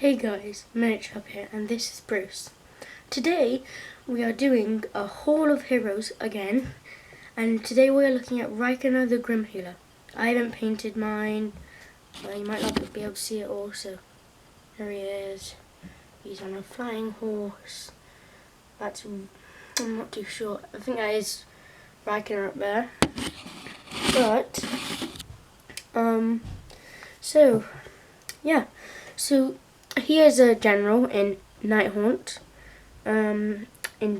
Hey guys, Miniature here, and this is Bruce. Today we are doing a Hall of Heroes again, and today we are looking at Reikenor the Grimhailer. I haven't painted mine, you might not be able to see it all, so there he is. He's on a flying horse. I'm not too sure. I think that is Reikenor up there. But, so he is a general in Nighthaunt, in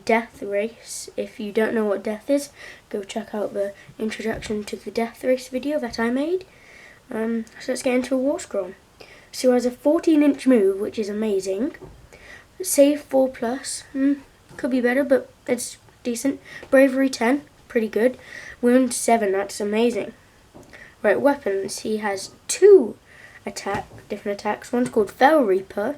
Death Race. If you don't know what Death is, go check out the introduction to the Death Race video that I made. So let's get into a war scroll. So he has a 14-inch move, which is amazing. Save 4+, could be better, but it's decent. Bravery 10, pretty good. Wound 7, that's amazing. Right, weapons. He has two different attacks. One's called Fell Reaper,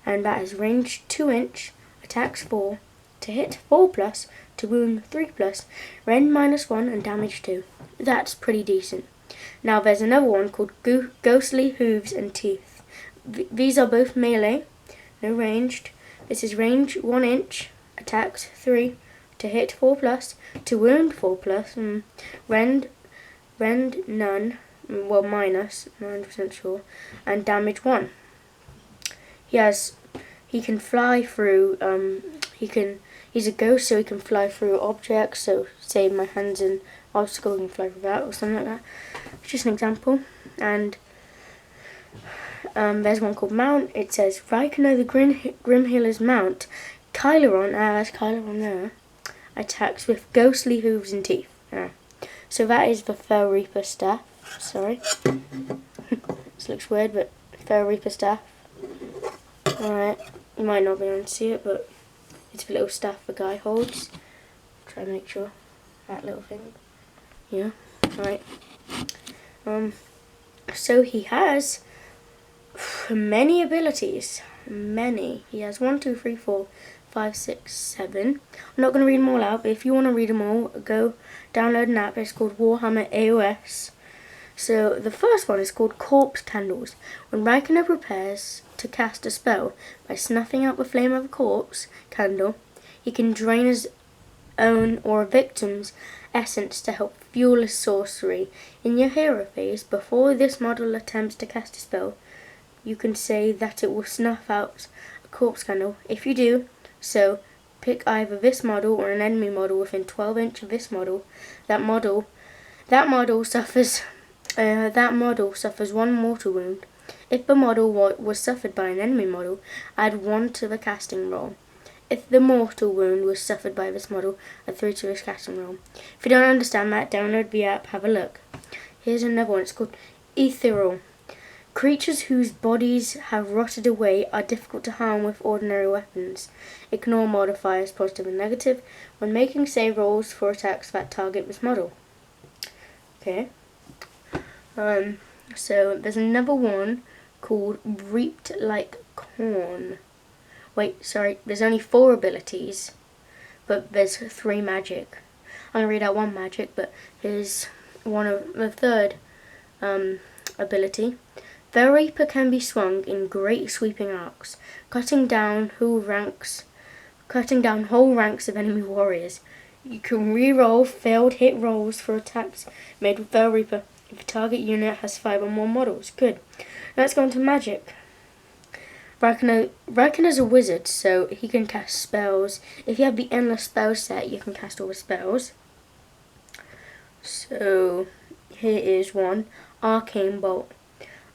and that is range 2-inch, attacks 4, to hit 4+, to wound 3+, rend -1 and damage 2. That's pretty decent. Now there's another one called Ghostly Hooves and Teeth. These are both melee, no ranged. This is range 1-inch, attacks 3, to hit 4+, to wound 4+, and rend none. Well, minus, 100% sure, and damage 1. He can fly through, he's a ghost, so he can fly through objects, so say my hand's in obstacle, he can fly through that, or something like that. Just an example. And there's one called Mount. It says, Reikenor the Grimhailer's Mount, Kyllaron, as Kyllaron there, attacks with ghostly hooves and teeth. So that is the Fell Reaper staff. Sorry. This looks weird, but Fell Reaper staff. Alright, you might not be able to see it, but it's the little staff the guy holds. Try to make sure. That little thing. Yeah, right. So he has many abilities. Many. He has 1, 2, 3, 4, 5, 6, 7. I'm not going to read them all out, but if you want to read them all, go download an app. It's called Warhammer AOS. So the first one is called Corpse Candles. When Reikenor prepares to cast a spell by snuffing out the flame of a corpse candle, he can drain his own or a victim's essence to help fuel his sorcery. In your hero phase, before this model attempts to cast a spell, you can say that it will snuff out a corpse candle. If you do so, pick either this model or an enemy model within 12 inches of this model. That model suffers 1 mortal wound. If the model was suffered by an enemy model, add 1 to the casting roll. If the mortal wound was suffered by this model, add 3 to his casting roll. If you don't understand that, download the app, have a look. Here's another one. It's called Ethereal. Creatures whose bodies have rotted away are difficult to harm with ordinary weapons. Ignore modifiers, positive and negative, when making save rolls for attacks that target this model. Okay. So there's another one called Reaped Like Corn. Wait, sorry, there's only 4 abilities, but there's 3 magic. I'm going to read out 1 magic, but here's the third ability. The Reaper can be swung in great sweeping arcs, cutting down whole ranks of enemy warriors. You can re-roll failed hit rolls for attacks made with the Reaper if the target unit has 5 or more models. Good. Now let's go on to magic. Reikenor is a wizard, so he can cast spells. If you have the endless spell set, you can cast all the spells. So here is one, Arcane Bolt.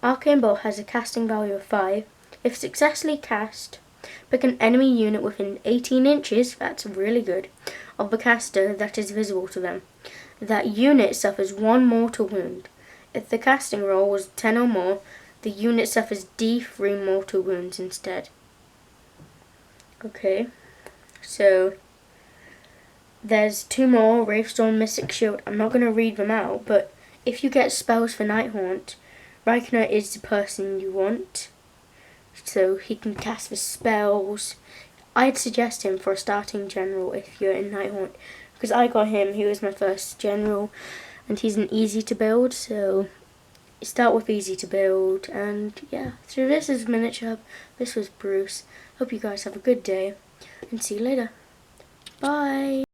Arcane Bolt has a casting value of 5. If successfully cast, pick an enemy unit within 18 inches, that's really good, of the caster that is visible to them. That unit suffers 1 mortal wound. If the casting roll was 10 or more, the unit suffers D3 mortal wounds instead. Okay, so there's 2 more, Wravestorm, Mystic Shield. I'm not going to read them out, but if you get spells for Nighthaunt, Reikenor is the person you want. So he can cast the spells. I'd suggest him for a starting general if you're in Nighthaunt, because I got him, he was my first general, and he's an easy to build, so start with easy to build. And yeah, so this is Miniature Hub. This was Bruce. Hope you guys have a good day, and see you later. Bye.